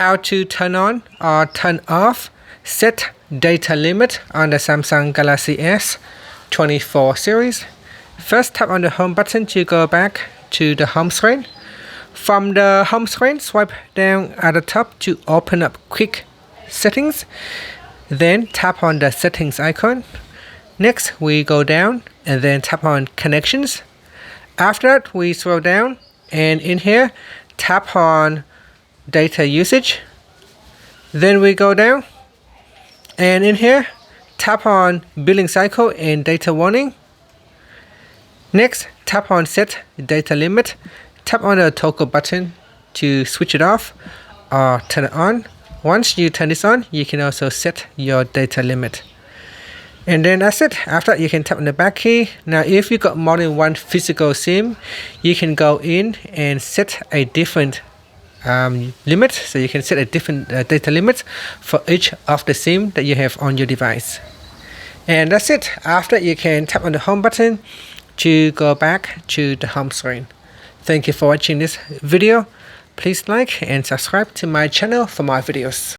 how to turn on or turn off set data limit on the Samsung Galaxy S24 series. First, tap on the home button to go back to the home screen. From the home screen, swipe down at the top to open up quick settings. Then tap on the settings icon. Next, we go down and then tap on connections. After that, we scroll down and in here, tap on data usage. Then we go down and in here, tap on billing cycle and data warning. Next, tap on set data limit. Tap on the toggle button to switch it off or turn it on. Once you turn this on, you can also set your data limit. And then that's it. After that, you can tap on the back key. Now, if you got more than one physical SIM, you can go in and set a different limit. So you can set a different data limit for each of the SIM that you have on your device. And that's it. After you can tap on the home button to go back to the home screen. Thank you for watching this video. Please like and subscribe to my channel for more videos.